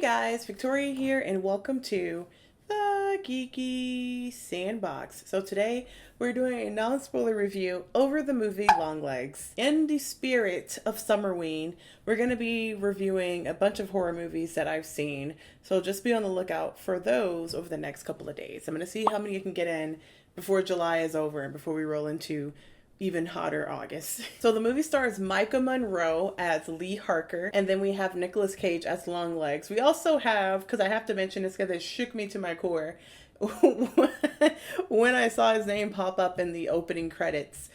guys, Victoria here and welcome to the Geeky Sandbox. So today we're doing a non-spoiler review over the movie Longlegs. In the spirit of Summerween, we're going to be reviewing a bunch of horror movies that I've seen. So just be on the lookout for those over the next couple of days. I'm going to see how many you can get in before July is over and before we roll into even hotter August. So the movie stars Micah Monroe as Lee Harker, and then we have Nicolas Cage as Longlegs. We also have, because I have to mention this because it shook me to my core, when I saw his name pop up in the opening credits,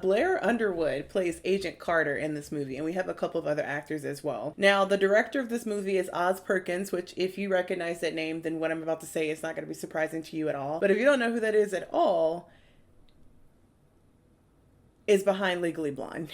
Blair Underwood plays Agent Carter in this movie, and we have a couple of other actors as well. Now, the director of this movie is Oz Perkins, which if you recognize that name, then what I'm about to say is not going to be surprising to you at all. But if you don't know who that is at all, is behind Legally Blonde.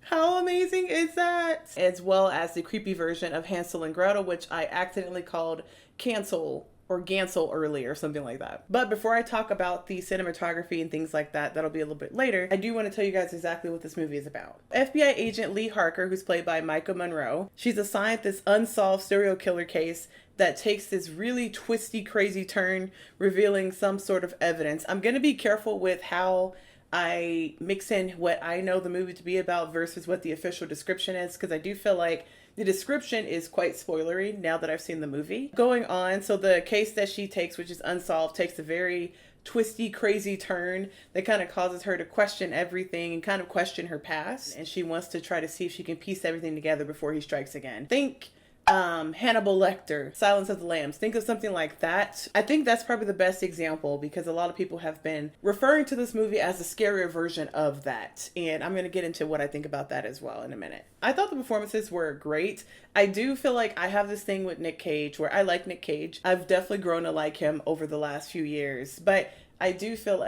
How amazing is that? As well as the creepy version of Hansel and Gretel, which I accidentally called Cancel or Gansel earlier, something like that. But before I talk about the cinematography and things like that, that'll be a little bit later, I do want to tell you guys exactly what this movie is about. FBI agent Lee Harker, who's played by Micah Monroe, she's assigned this unsolved serial killer case that takes this really twisty, crazy turn, revealing some sort of evidence. I'm going to be careful with how I mix in what I know the movie to be about versus what the official description is, because I do feel like the description is quite spoilery now that I've seen the movie. Going on, so the case that she takes, which is unsolved, takes a very twisty, crazy turn that kind of causes her to question everything and kind of question her past. And she wants to try to see if she can piece everything together before he strikes again. Think Hannibal Lecter, Silence of the Lambs. Think of something like that. I think that's probably the best example because a lot of people have been referring to this movie as a scarier version of that. And I'm going to get into what I think about that as well in a minute. I thought the performances were great. I do feel like I have this thing with Nick Cage where I like Nick Cage. I've definitely grown to like him over the last few years. But I do feel,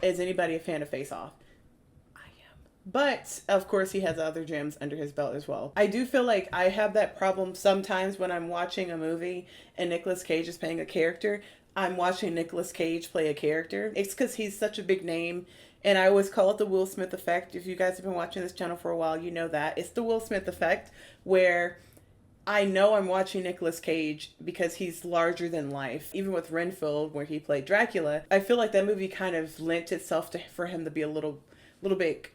is anybody a fan of Face Off? But, of course, he has other gems under his belt as well. I do feel like I have that problem sometimes when I'm watching a movie and Nicolas Cage is playing a character. I'm watching Nicolas Cage play a character. It's because he's such a big name. And I always call it the Will Smith effect. If you guys have been watching this channel for a while, you know that. It's the Will Smith effect where I know I'm watching Nicolas Cage because he's larger than life. Even with Renfield, where he played Dracula, I feel like that movie kind of lent itself for him to be a little bit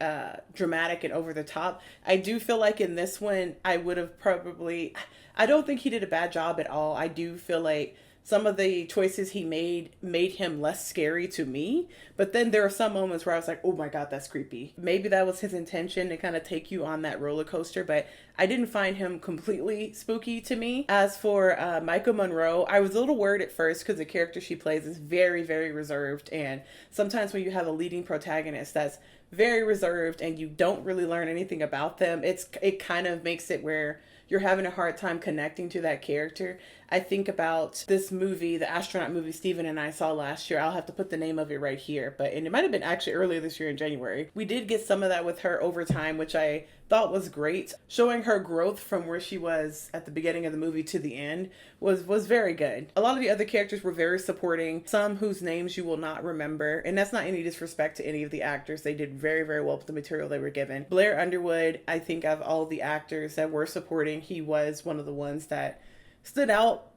dramatic and over the top. I do feel like in this one, I would have probably, I don't think he did a bad job at all. I do feel like some of the choices he made him less scary to me. But then there are some moments where I was like, oh my God, that's creepy. Maybe that was his intention to kind of take you on that roller coaster, but I didn't find him completely spooky to me. As for Micah Monroe, I was a little worried at first because the character she plays is very, very reserved. And sometimes when you have a leading protagonist that's very reserved and you don't really learn anything about them, it kind of makes it where you're having a hard time connecting to that character. I think about this movie, the astronaut movie Steven and I saw last year. I'll have to put the name of it right here, and it might have been actually earlier this year in January. We did get some of that with her over time, which I thought was great. Showing her growth from where she was at the beginning of the movie to the end was very good. A lot of the other characters were very supporting, some whose names you will not remember, and that's not any disrespect to any of the actors. They did very, very well with the material they were given. Blair Underwood, I think of all the actors that were supporting, he was one of the ones that stood out,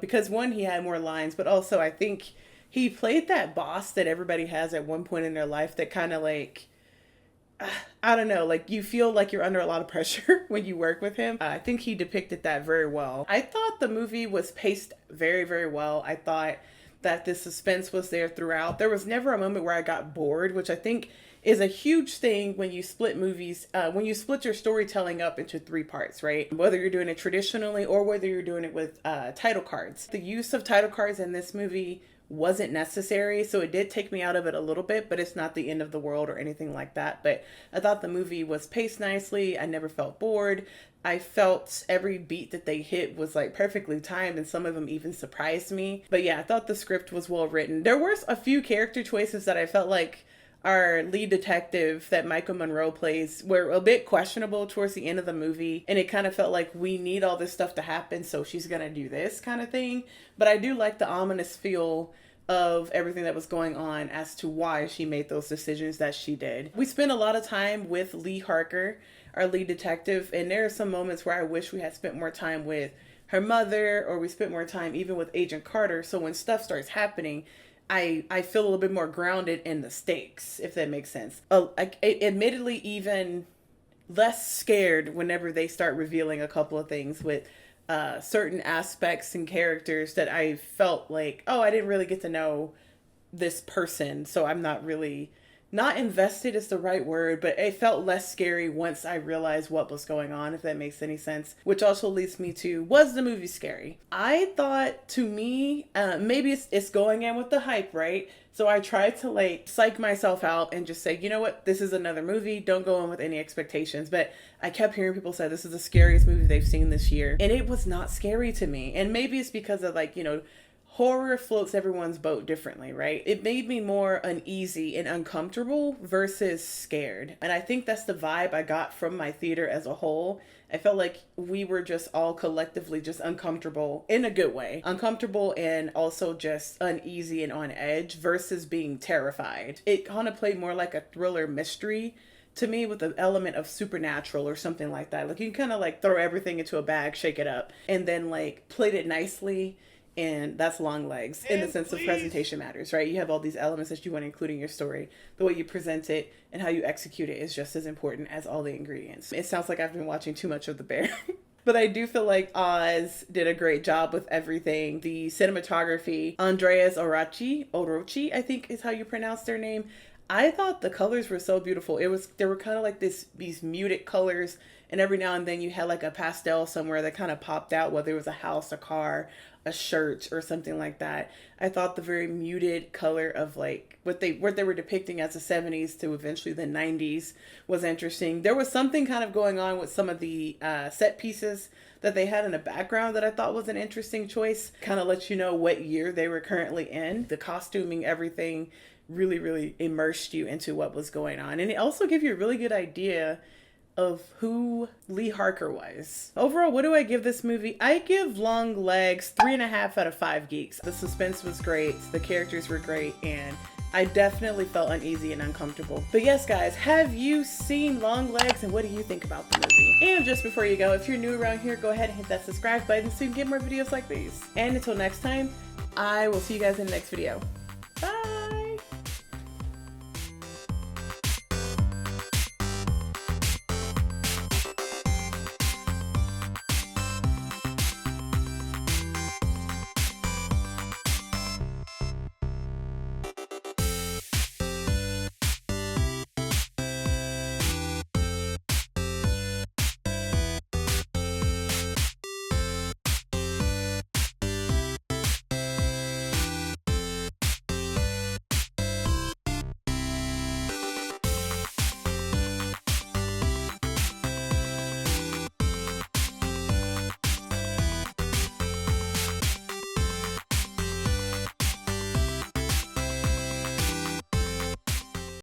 because one, he had more lines, but also I think he played that boss that everybody has at one point in their life that kind of like, I don't know, like you feel like you're under a lot of pressure when you work with him. I think he depicted that very well. I thought the movie was paced very, very well. I thought that the suspense was there throughout. There was never a moment where I got bored, which I think is a huge thing when you split movies, when you split your storytelling up into 3 parts, right? Whether you're doing it traditionally or whether you're doing it with title cards. The use of title cards in this movie wasn't necessary, so it did take me out of it a little bit, but it's not the end of the world or anything like that. But I thought the movie was paced nicely. I never felt bored. I felt every beat that they hit was like perfectly timed, and some of them even surprised me. But yeah, I thought the script was well written. There were a few character choices that I felt like our lead detective that Micah Monroe plays were a bit questionable towards the end of the movie, and it kind of felt like we need all this stuff to happen, so she's gonna do this kind of thing. But I do like the ominous feel of everything that was going on as to why she made those decisions that she did. We spent a lot of time with Lee Harker, our lead detective, and there are some moments where I wish we had spent more time with her mother, or we spent more time even with Agent Carter. So when stuff starts happening, I feel a little bit more grounded in the stakes, if that makes sense. Admittedly, even less scared whenever they start revealing a couple of things with certain aspects and characters that I felt like, oh, I didn't really get to know this person, so I'm not really, not invested is the right word, but it felt less scary once I realized what was going on, if that makes any sense. Which also leads me to, was the movie scary? I thought, to me, maybe it's going in with the hype, right? So I tried to like psych myself out and just say, you know what, this is another movie, don't go in with any expectations. But I kept hearing people say this is the scariest movie they've seen this year, and it was not scary to me. And maybe it's because of, like, you know, horror floats everyone's boat differently, right? It made me more uneasy and uncomfortable versus scared. And I think that's the vibe I got from my theater as a whole. I felt like we were just all collectively just uncomfortable in a good way. Uncomfortable and also just uneasy and on edge versus being terrified. It kind of played more like a thriller mystery to me, with an element of supernatural or something like that. Like, you can kind of like throw everything into a bag, shake it up, and then like plate it nicely. And that's Longlegs in the sense of presentation matters, right? You have all these elements that you want to include in your story. The way you present it and how you execute it is just as important as all the ingredients. It sounds like I've been watching too much of The Bear. But I do feel like Oz did a great job with everything. The cinematography, Andreas Orochi, I think is how you pronounce their name. I thought the colors were so beautiful. They were kind of like these muted colors, and every now and then you had like a pastel somewhere that kind of popped out, whether it was a house, a car, a shirt, or something like that. I thought the very muted color of like what they were depicting as the 70s to eventually the 90s was interesting. There was something kind of going on with some of the set pieces that they had in the background that I thought was an interesting choice. Kind of let you know what year they were currently in. The costuming, everything really, really immersed you into what was going on. And it also gave you a really good idea of who Lee Harker was. Overall, what do I give this movie? I give Longlegs 3.5 out of 5 geeks. The suspense was great, the characters were great, and I definitely felt uneasy and uncomfortable. But yes, guys, have you seen Longlegs, and what do you think about the movie? And just before you go, if you're new around here, go ahead and hit that subscribe button so you can get more videos like these. And until next time, I will see you guys in the next video. Bye!